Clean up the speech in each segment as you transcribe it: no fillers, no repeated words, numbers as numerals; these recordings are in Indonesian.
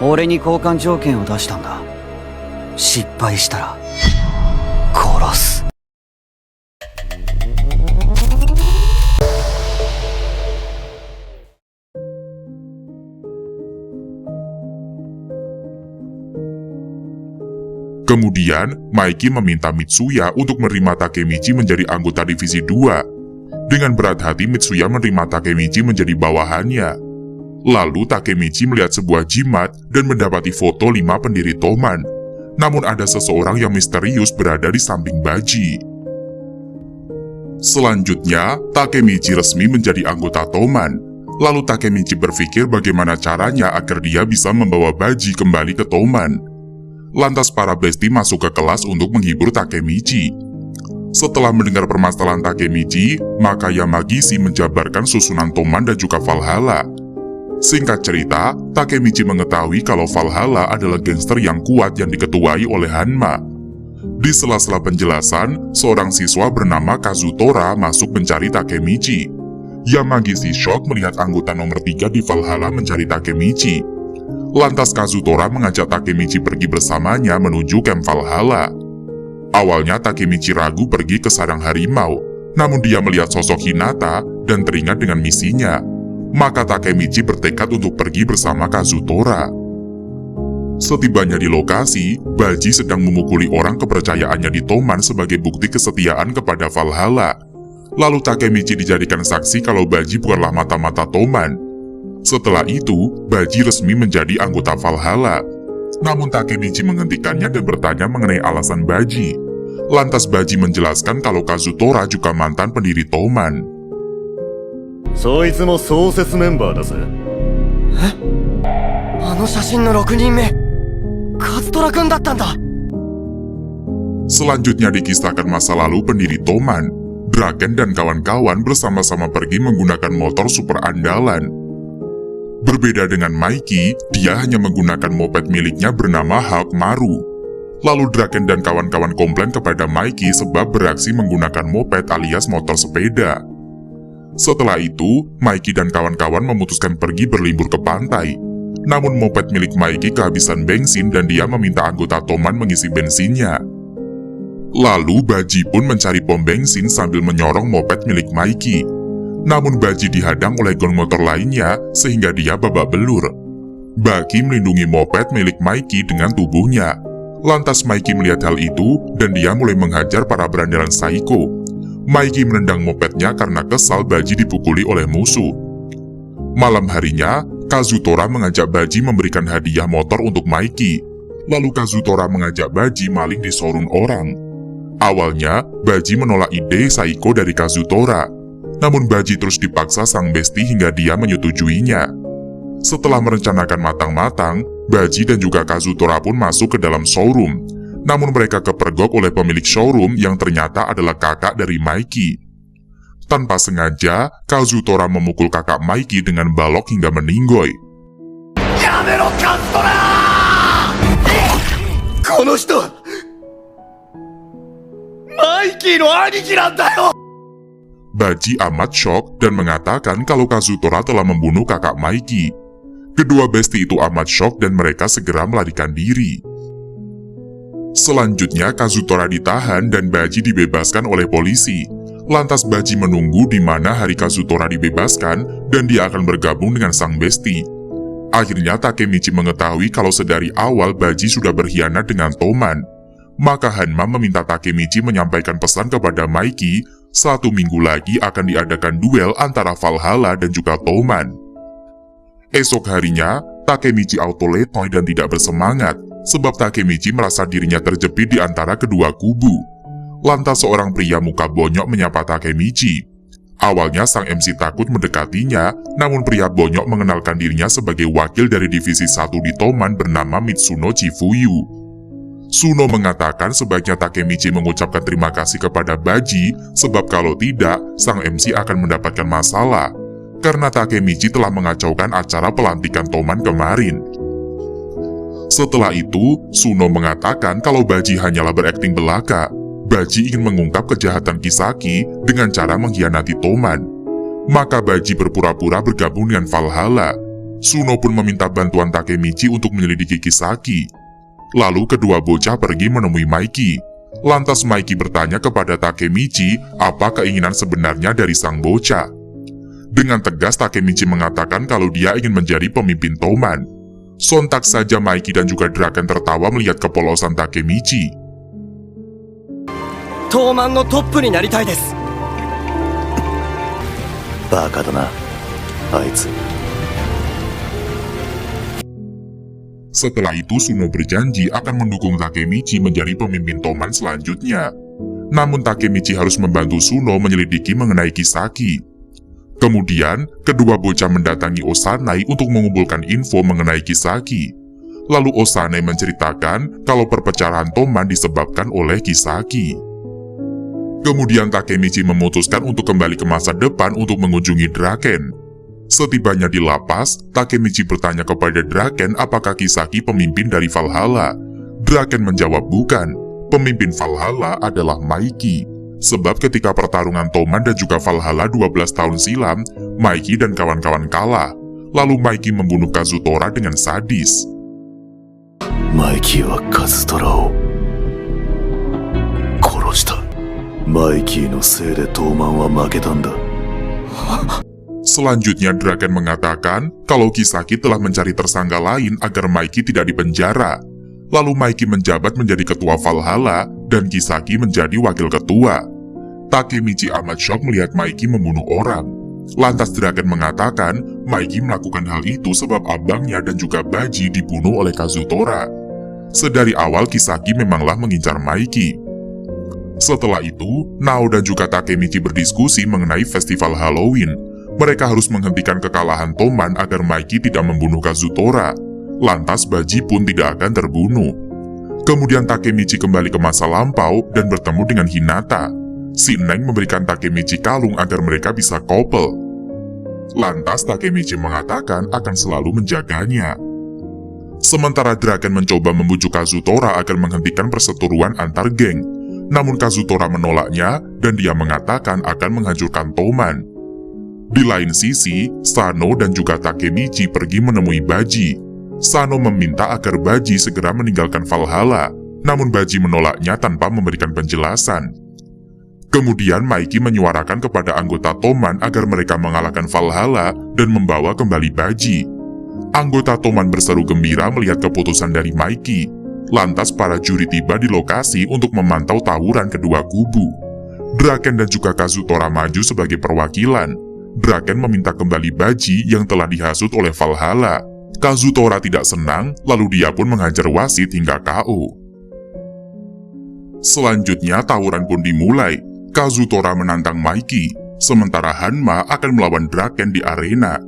俺に交換条件を出したんだ。失敗したら殺す。Kemudian, Maiki meminta Mitsuya untuk menerima Takemichi menjadi anggota Divisi 2. Dengan berat hati, Mitsuya menerima Takemichi menjadi bawahannya. Lalu Takemichi melihat sebuah jimat dan mendapati foto 5 pendiri Toman. Namun ada seseorang yang misterius berada di samping Baji. Selanjutnya, Takemichi resmi menjadi anggota Toman. Lalu Takemichi berpikir bagaimana caranya agar dia bisa membawa Baji kembali ke Toman. Lantas para besti masuk ke kelas untuk menghibur Takemichi. Setelah mendengar permasalahan Takemichi, maka Yamagishi menjabarkan susunan Toman dan juga Valhalla. Singkat cerita, Takemichi mengetahui kalau Valhalla adalah gangster yang kuat yang diketuai oleh Hanma. Di sela-sela penjelasan, seorang siswa bernama Kazutora masuk mencari Takemichi. Yamagishi shock melihat anggota nomor 3 di Valhalla mencari Takemichi. Lantas Kazutora mengajak Takemichi pergi bersamanya menuju camp Valhalla. Awalnya Takemichi ragu pergi ke sarang harimau, namun dia melihat sosok Hinata dan teringat dengan misinya. Maka Takemichi bertekad untuk pergi bersama Kazutora. Setibanya di lokasi, Baji sedang memukuli orang kepercayaannya di Toman sebagai bukti kesetiaan kepada Valhalla. Lalu Takemichi dijadikan saksi kalau Baji bukanlah mata-mata Toman. Setelah itu, Baji resmi menjadi anggota Valhalla. Namun Takemichi menghentikannya dan bertanya mengenai alasan Baji. Lantas Baji menjelaskan kalau Kazutora juga mantan pendiri Toman. そいつも創設メンバーだぜ。あの写真の6人目、カズトラ君だったんだ。 Selanjutnya dikisahkan masa lalu pendiri Toman. Draken dan kawan-kawan bersama-sama pergi menggunakan motor super andalan. Berbeda dengan Maiki, dia hanya menggunakan moped miliknya bernama Hulk Maru. Lalu Draken dan kawan-kawan komplain kepada Maiki sebab beraksi menggunakan moped alias motor sepeda. Setelah itu, Maiki dan kawan-kawan memutuskan pergi berlibur ke pantai. Namun moped milik Maiki kehabisan bensin dan dia meminta anggota Toman mengisi bensinnya. Lalu Baji pun mencari pom bensin sambil menyorong moped milik Maiki. Namun Baji dihadang oleh geng motor lainnya sehingga dia babak belur. Baki melindungi moped milik Maiki dengan tubuhnya. Lantas Maiki melihat hal itu dan dia mulai menghajar para berandalan Saiko. Maiki menendang mopednya karena kesal Baji dipukuli oleh musuh. Malam harinya, Kazutora mengajak Baji memberikan hadiah motor untuk Maiki. Lalu Kazutora mengajak Baji maling di showroom orang. Awalnya, Baji menolak ide Saiko dari Kazutora. Namun Baji terus dipaksa sang besti hingga dia menyetujuinya. Setelah merencanakan matang-matang, Baji dan juga Kazutora pun masuk ke dalam showroom. Namun mereka kepergok oleh pemilik showroom yang ternyata adalah kakak dari Maiki. Tanpa sengaja, Kazutora memukul kakak Maiki dengan balok hingga meninggoy. Yamero Kazutora! Kono hito, Maiki no aniki nanda yo! Baji amat shock dan mengatakan kalau Kazutora telah membunuh kakak Maiki. Kedua besti itu amat shock dan mereka segera melarikan diri. Selanjutnya Kazutora ditahan dan Baji dibebaskan oleh polisi. Lantas Baji menunggu di mana hari Kazutora dibebaskan dan dia akan bergabung dengan sang besti. Akhirnya Takemichi mengetahui kalau sedari awal Baji sudah berkhianat dengan Toman. Maka Hanma meminta Takemichi menyampaikan pesan kepada Maiki, 1 minggu lagi akan diadakan duel antara Valhalla dan juga Toman. Esok harinya, Takemichi auto letoy dan tidak bersemangat, sebab Takemichi merasa dirinya terjepit di antara kedua kubu. Lantas seorang pria muka bonyok menyapa Takemichi. Awalnya sang MC takut mendekatinya, namun pria bonyok mengenalkan dirinya sebagai wakil dari divisi 1 di Toman bernama Mitsuno Chifuyu. Suno mengatakan sebaiknya Takemichi mengucapkan terima kasih kepada Baji, sebab kalau tidak, sang MC akan mendapatkan masalah, karena Takemichi telah mengacaukan acara pelantikan Toman kemarin. Setelah itu, Suno mengatakan kalau Baji hanyalah berakting belaka. Baji ingin mengungkap kejahatan Kisaki dengan cara mengkhianati Toman. Maka Baji berpura-pura bergabung dengan Valhalla. Suno pun meminta bantuan Takemichi untuk menyelidiki Kisaki. Lalu kedua bocah pergi menemui Maiki. Lantas Maiki bertanya kepada Takemichi apa keinginan sebenarnya dari sang bocah. Dengan tegas Takemichi mengatakan kalau dia ingin menjadi pemimpin Toman. Sontak saja Maiki dan juga Draken tertawa melihat kepolosan Takemichi. 東卍のトップになりたいです。バカだな、あいつ。 Setelah itu Suno berjanji akan mendukung Takemichi menjadi pemimpin Toman selanjutnya. Namun Takemichi harus membantu Suno menyelidiki mengenai Kisaki. Kemudian, kedua bocah mendatangi Osanai untuk mengumpulkan info mengenai Kisaki. Lalu Osanai menceritakan kalau perpecahan Toman disebabkan oleh Kisaki. Kemudian Takemichi memutuskan untuk kembali ke masa depan untuk mengunjungi Draken. Setibanya di lapas, Takemichi bertanya kepada Draken apakah Kisaki pemimpin dari Valhalla. Draken menjawab bukan, pemimpin Valhalla adalah Maiki. Sebab ketika pertarungan Toman dan juga Valhalla 12 tahun silam, Maiki dan kawan-kawan kalah. Lalu Maiki membunuh Kazutora dengan sadis. Maiki wa Kazutora o koroshita. Maiki no sei de Toman wa maketan da. Selanjutnya Draken mengatakan kalau Kisaki telah mencari tersangka lain agar Maiki tidak dipenjara. Lalu Maiki menjabat menjadi ketua Valhalla dan Kisaki menjadi wakil ketua. Takemichi amat shock melihat Maiki membunuh orang. Lantas Draken mengatakan Maiki melakukan hal itu sebab abangnya dan juga Baji dibunuh oleh Kazutora. Sedari awal Kisaki memanglah mengincar Maiki. Setelah itu, Nao dan juga Takemichi berdiskusi mengenai festival Halloween. Mereka harus menghentikan kekalahan Toman agar Maiki tidak membunuh Kazutora. Lantas Baji pun tidak akan terbunuh. Kemudian Takemichi kembali ke masa lampau dan bertemu dengan Hinata. Si Neng memberikan Takemichi kalung agar mereka bisa couple. Lantas Takemichi mengatakan akan selalu menjaganya. Sementara Draken mencoba membujuk Kazutora agar menghentikan perseteruan antar geng. Namun Kazutora menolaknya dan dia mengatakan akan menghancurkan Toman. Di lain sisi, Sano dan juga Takemichi pergi menemui Baji. Sano meminta agar Baji segera meninggalkan Valhalla, namun Baji menolaknya tanpa memberikan penjelasan. Kemudian Maiki menyuarakan kepada anggota Toman agar mereka mengalahkan Valhalla dan membawa kembali Baji. Anggota Toman berseru gembira melihat keputusan dari Maiki. Lantas para juri tiba di lokasi untuk memantau tawuran kedua kubu. Draken dan juga Kazutora maju sebagai perwakilan. Draken meminta kembali Baji yang telah dihasut oleh Valhalla. Kazutora tidak senang, lalu dia pun menghajar wasit hingga KO. Selanjutnya tawuran pun dimulai. Kazutora menantang Maiki, sementara Hanma akan melawan Draken di arena.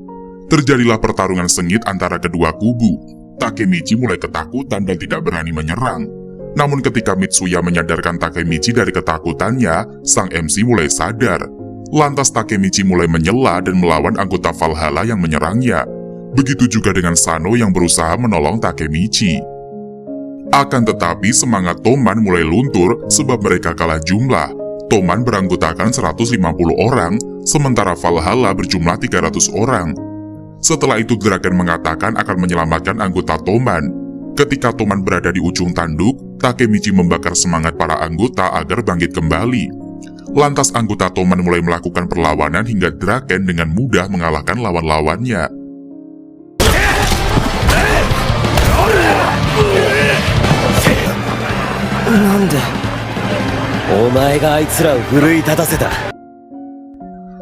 Terjadilah pertarungan sengit antara kedua kubu. Takemichi mulai ketakutan dan tidak berani menyerang. Namun ketika Mitsuya menyadarkan Takemichi dari ketakutannya, sang MC mulai sadar. Lantas Takemichi mulai menyela dan melawan anggota Valhalla yang menyerangnya. Begitu juga dengan Sano yang berusaha menolong Takemichi. Akan tetapi semangat Toman mulai luntur sebab mereka kalah jumlah. Toman beranggotakan 150 orang, sementara Valhalla berjumlah 300 orang. Setelah itu Draken mengatakan akan menyelamatkan anggota Toman. Ketika Toman berada di ujung tanduk, Takemichi membakar semangat para anggota agar bangkit kembali. Lantas anggota Toman mulai melakukan perlawanan hingga Draken dengan mudah mengalahkan lawan-lawannya.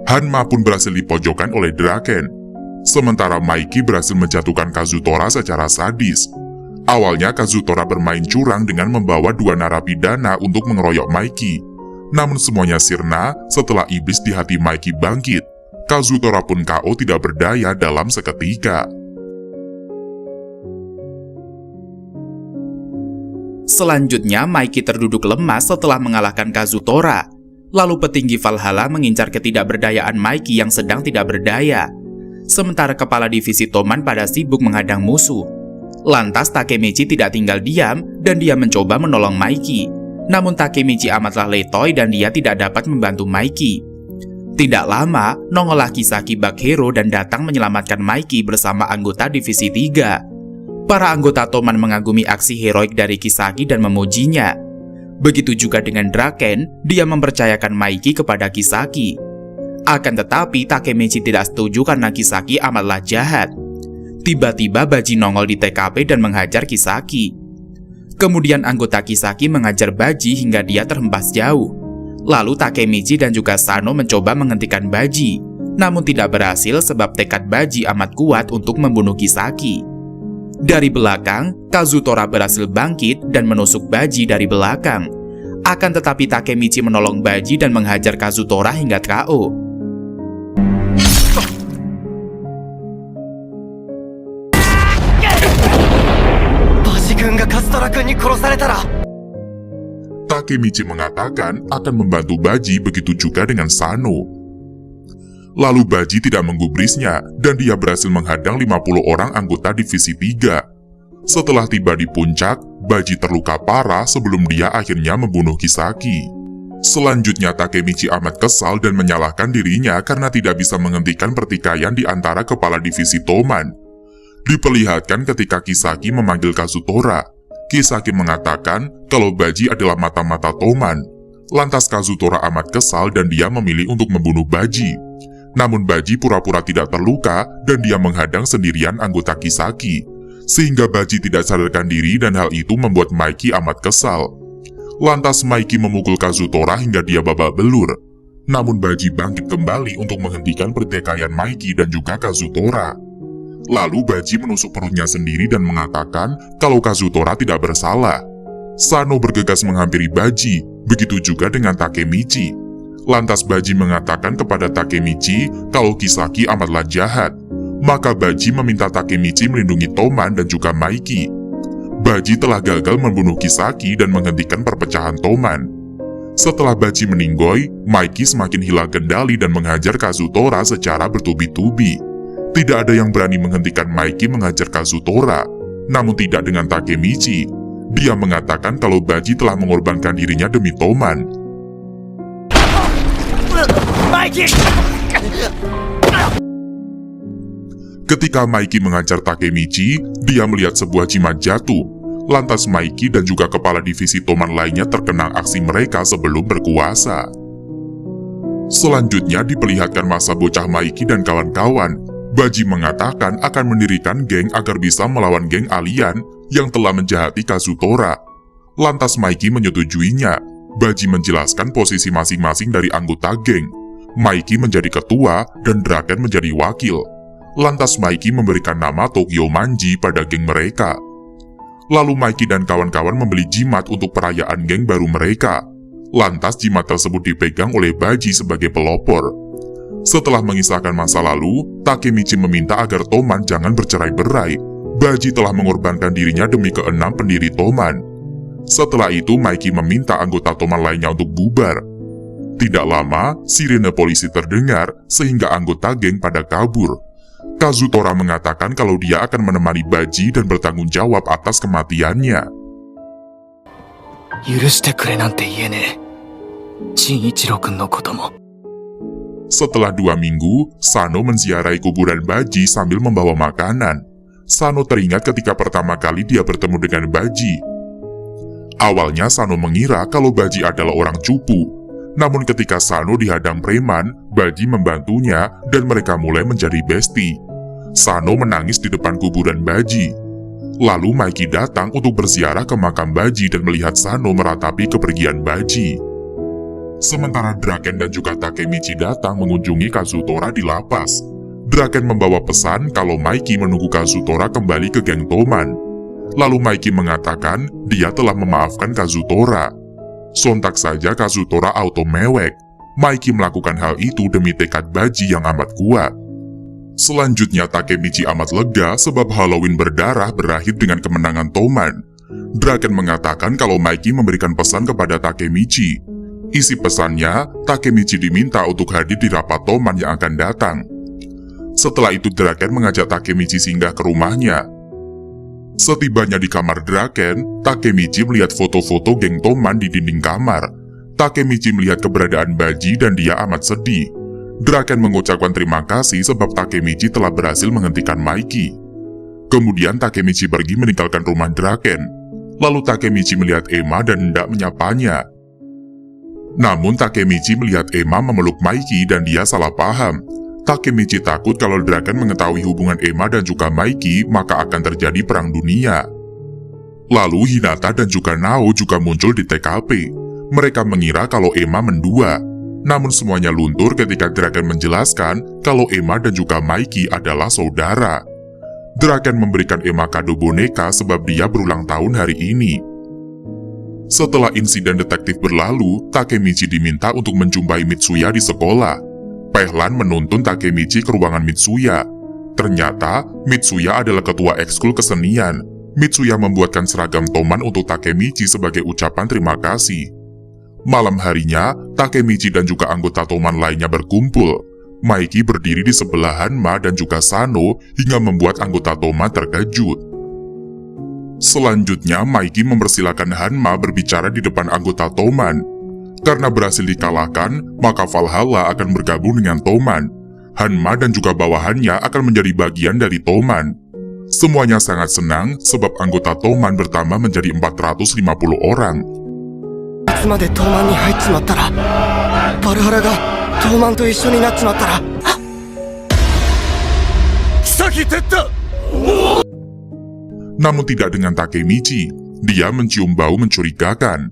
Hanma pun berhasil dipojokkan oleh Draken. Sementara Maiki berhasil menjatuhkan Kazutora secara sadis. Awalnya Kazutora bermain curang dengan membawa dua narapidana untuk mengeroyok Maiki. Namun semuanya sirna setelah iblis di hati Maiki bangkit. Kazutora pun KO tidak berdaya dalam seketika. Selanjutnya Maiki terduduk lemas setelah mengalahkan Kazutora. Lalu petinggi Valhalla mengincar ketidakberdayaan Maiki yang sedang tidak berdaya. Sementara kepala divisi Toman pada sibuk menghadang musuh. Lantas Takemichi tidak tinggal diam dan dia mencoba menolong Maiki. Namun Takemichi amatlah letoy dan dia tidak dapat membantu Maiki. Tidak lama, nongollah Kisaki bak hero dan datang menyelamatkan Maiki bersama anggota Divisi 3. Para anggota Toman mengagumi aksi heroik dari Kisaki dan memujinya. Begitu juga dengan Draken, dia mempercayakan Maiki kepada Kisaki. Akan tetapi, Takemichi tidak setuju karena Kisaki amatlah jahat. Tiba-tiba Baji nongol di TKP dan menghajar Kisaki. Kemudian anggota Kisaki mengajar Baji hingga dia terhempas jauh. Lalu Takemichi dan juga Sano mencoba menghentikan Baji, namun tidak berhasil sebab tekad Baji amat kuat untuk membunuh Kisaki. Dari belakang, Kazutora berhasil bangkit dan menusuk Baji dari belakang. Akan tetapi Takemichi menolong Baji dan menghajar Kazutora hingga KO. Baji-kun ga Kazutora-kun ni korosareta. Takemichi mengatakan akan membantu Baji, begitu juga dengan Sano. Lalu Baji tidak menggubrisnya dan dia berhasil menghadang 50 orang anggota Divisi 3. Setelah tiba di puncak, Baji terluka parah sebelum dia akhirnya membunuh Kisaki. Selanjutnya Takemichi amat kesal dan menyalahkan dirinya karena tidak bisa menghentikan pertikaian di antara kepala divisi Toman. Diperlihatkan ketika Kisaki memanggil Kazutora. Kisaki mengatakan kalau Baji adalah mata-mata Toman. Lantas Kazutora amat kesal dan dia memilih untuk membunuh Baji. Namun Baji pura-pura tidak terluka dan dia menghadang sendirian anggota Kisaki. Sehingga Baji tidak sadarkan diri dan hal itu membuat Maiki amat kesal. Lantas Maiki memukul Kazutora hingga dia babak belur. Namun Baji bangkit kembali untuk menghentikan pertikaian Maiki dan juga Kazutora. Lalu Baji menusuk perutnya sendiri dan mengatakan kalau Kazutora tidak bersalah. Sano bergegas menghampiri Baji, begitu juga dengan Takemichi. Lantas Baji mengatakan kepada Takemichi kalau Kisaki amatlah jahat. Maka Baji meminta Takemichi melindungi Toman dan juga Maiki. Baji telah gagal membunuh Kisaki dan menghentikan perpecahan Toman. Setelah Baji meninggoy, Maiki semakin hilang kendali dan menghajar Kazutora secara bertubi-tubi. Tidak ada yang berani menghentikan Maiki menghajar Kazutora, namun tidak dengan Takemichi. Dia mengatakan kalau Baji telah mengorbankan dirinya demi Toman. Ketika Maiki mengajar Takemichi, dia melihat sebuah jimat jatuh. Lantas Maiki dan juga kepala divisi Toman lainnya terkenang aksi mereka sebelum berkuasa. Selanjutnya diperlihatkan masa bocah Maiki dan kawan-kawan. Baji mengatakan akan mendirikan geng agar bisa melawan geng alien yang telah menjahati Kazutora. Lantas Maiki menyetujuinya. Baji menjelaskan posisi masing-masing dari anggota geng. Maiki menjadi ketua dan Draken menjadi wakil. Lantas Maiki memberikan nama Tokyo Manji pada geng mereka. Lalu Maiki dan kawan-kawan membeli jimat untuk perayaan geng baru mereka. Lantas jimat tersebut dipegang oleh Baji sebagai pelopor. Setelah mengisahkan masa lalu, Takemichi meminta agar Toman jangan bercerai-berai. Baji telah mengorbankan dirinya demi ke-6 pendiri Toman. Setelah itu, Maiki meminta anggota Toman lainnya untuk bubar. Tidak lama, sirene polisi terdengar sehingga anggota geng pada kabur. Kazutora mengatakan kalau dia akan menemani Baji dan bertanggung jawab atas kematiannya. Yurushite kure nante iene. Shinichiro-kun no koto mo. Setelah 2 minggu, Sano menziarahi kuburan Baji sambil membawa makanan. Sano teringat ketika pertama kali dia bertemu dengan Baji. Awalnya Sano mengira kalau Baji adalah orang cupu. Namun ketika Sano dihadang preman, Baji membantunya dan mereka mulai menjadi besti. Sano menangis di depan kuburan Baji. Lalu Maiki datang untuk berziarah ke makam Baji dan melihat Sano meratapi kepergian Baji. Sementara Draken dan juga Takemichi datang mengunjungi Kazutora di lapas. Draken membawa pesan kalau Maiki menunggu Kazutora kembali ke geng Toman. Lalu Maiki mengatakan dia telah memaafkan Kazutora. Sontak saja Kazutora auto mewek. Maiki melakukan hal itu demi tekad Baji yang amat kuat. Selanjutnya Takemichi amat lega sebab Halloween berdarah berakhir dengan kemenangan Toman. Draken mengatakan kalau Maiki memberikan pesan kepada Takemichi. Isi pesannya, Takemichi diminta untuk hadir di rapat Toman yang akan datang. Setelah itu Draken mengajak Takemichi singgah ke rumahnya. Setibanya di kamar Draken, Takemichi melihat foto-foto geng Toman di dinding kamar. Takemichi melihat keberadaan Baji dan dia amat sedih. Draken mengucapkan terima kasih sebab Takemichi telah berhasil menghentikan Mikey. Kemudian Takemichi pergi meninggalkan rumah Draken. Lalu Takemichi melihat Emma dan hendak menyapanya. Namun Takemichi melihat Emma memeluk Mikey dan dia salah paham. Takemichi takut kalau Draken mengetahui hubungan Emma dan juga Mikey, maka akan terjadi perang dunia. Lalu Hinata dan juga Nao juga muncul di TKP. Mereka mengira kalau Emma mendua. Namun semuanya luntur ketika Draken menjelaskan kalau Emma dan juga Mikey adalah saudara. Draken memberikan Emma kado boneka sebab dia berulang tahun hari ini. Setelah insiden detektif berlalu, Takemichi diminta untuk menjumpai Mitsuya di sekolah. Pehlan menuntun Takemichi ke ruangan Mitsuya. Ternyata, Mitsuya adalah ketua ekskul kesenian. Mitsuya membuatkan seragam Toman untuk Takemichi sebagai ucapan terima kasih. Malam harinya, Takemichi dan juga anggota Toman lainnya berkumpul. Mikey berdiri di sebelah Hanma dan juga Sano hingga membuat anggota Toman terkejut. Selanjutnya, Mikey mempersilahkan Hanma berbicara di depan anggota Toman. Karena berhasil dikalahkan, maka Valhalla akan bergabung dengan Toman. Hanma dan juga bawahannya akan menjadi bagian dari Toman. Semuanya sangat senang sebab anggota Toman bertambah menjadi 450 orang. いつまで東卍に入っちまったらバルハラが東卍と一緒になっちまったらKisaki Tetta! Namun tidak dengan Takemichi, dia mencium bau mencurigakan.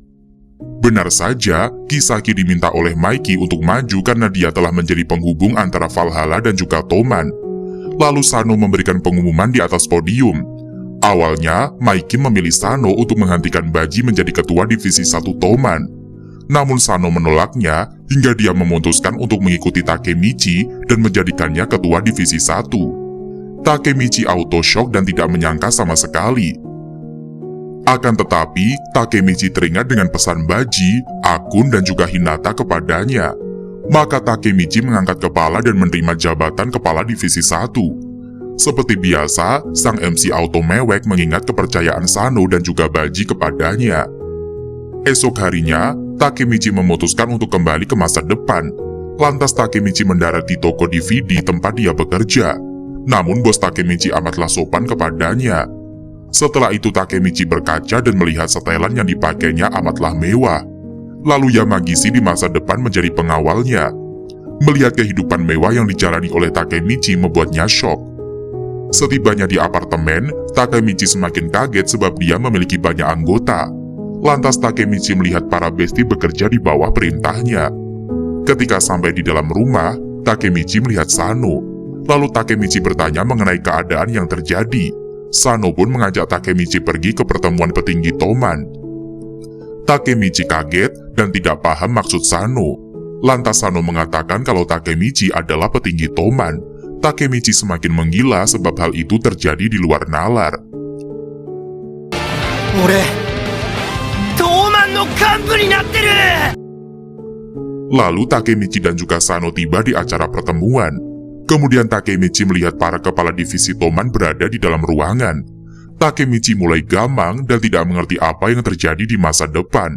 Benar saja, Kisaki diminta oleh Mikey untuk maju karena dia telah menjadi penghubung antara Valhalla dan juga Toman. Lalu Sano memberikan pengumuman di atas podium. Awalnya, Mikey memilih Sano untuk menghentikan Baji menjadi ketua divisi 1 Toman. Namun Sano menolaknya hingga dia memutuskan untuk mengikuti Takemichi dan menjadikannya ketua divisi 1. Takemichi auto shock dan tidak menyangka sama sekali. Akan tetapi, Takemichi teringat dengan pesan Baji, Akun dan juga Hinata kepadanya. Maka Takemichi mengangkat kepala dan menerima jabatan kepala divisi 1. Seperti biasa, sang MC auto mewek mengingat kepercayaan Sano dan juga Baji kepadanya. Esok harinya, Takemichi memutuskan untuk kembali ke masa depan. Lantas Takemichi mendarat di toko DVD tempat dia bekerja. Namun bos Takemichi amatlah sopan kepadanya. Setelah itu Takemichi berkaca dan melihat setelan yang dipakainya amatlah mewah. Lalu Yamagishi di masa depan menjadi pengawalnya. Melihat kehidupan mewah yang dijalani oleh Takemichi membuatnya shock. Setibanya di apartemen, Takemichi semakin kaget sebab dia memiliki banyak anggota. Lantas Takemichi melihat para besti bekerja di bawah perintahnya. Ketika sampai di dalam rumah, Takemichi melihat Sano. Lalu Takemichi bertanya mengenai keadaan yang terjadi. Sano pun mengajak Takemichi pergi ke pertemuan petinggi Toman. Takemichi kaget dan tidak paham maksud Sano. Lantas Sano mengatakan kalau Takemichi adalah petinggi Toman. Takemichi semakin menggila sebab hal itu terjadi di luar nalar. Lalu Takemichi dan juga Sano tiba di acara pertemuan. Kemudian Takemichi melihat para kepala divisi Toman berada di dalam ruangan. Takemichi mulai gamang dan tidak mengerti apa yang terjadi di masa depan.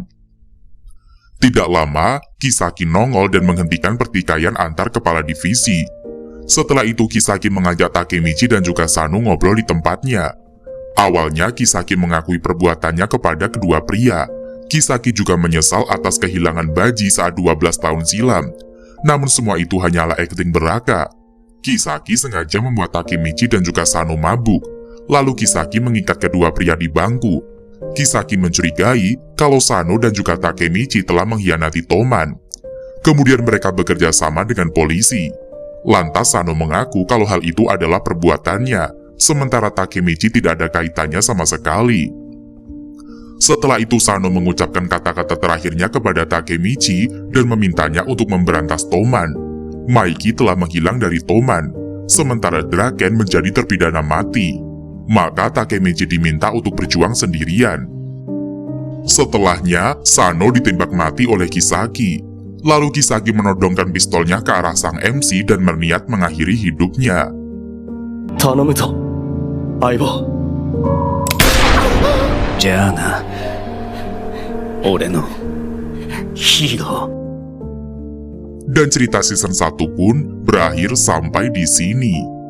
Tidak lama, Kisaki nongol dan menghentikan pertikaian antar kepala divisi. Setelah itu Kisaki mengajak Takemichi dan juga Sano ngobrol di tempatnya. Awalnya Kisaki mengakui perbuatannya kepada kedua pria. Kisaki juga menyesal atas kehilangan Baji saat 12 tahun silam. Namun semua itu hanyalah akting belaka. Kisaki sengaja membuat Takemichi dan juga Sano mabuk. Lalu Kisaki mengikat kedua pria di bangku. Kisaki mencurigai kalau Sano dan juga Takemichi telah mengkhianati Toman. Kemudian mereka bekerja sama dengan polisi. Lantas Sano mengaku kalau hal itu adalah perbuatannya, sementara Takemichi tidak ada kaitannya sama sekali. Setelah itu Sano mengucapkan kata-kata terakhirnya kepada Takemichi dan memintanya untuk memberantas Toman. Mikey telah menghilang dari Toman, sementara Draken menjadi terpidana mati. Maka Takemichi diminta untuk berjuang sendirian. Setelahnya, Sano ditembak mati oleh Kisaki. Lalu Kisaki menodongkan pistolnya ke arah sang MC dan berniat mengakhiri hidupnya. Tanomu to, Aibo. じゃあな、俺のヒーロー。Dan cerita season 1 pun berakhir sampai di sini.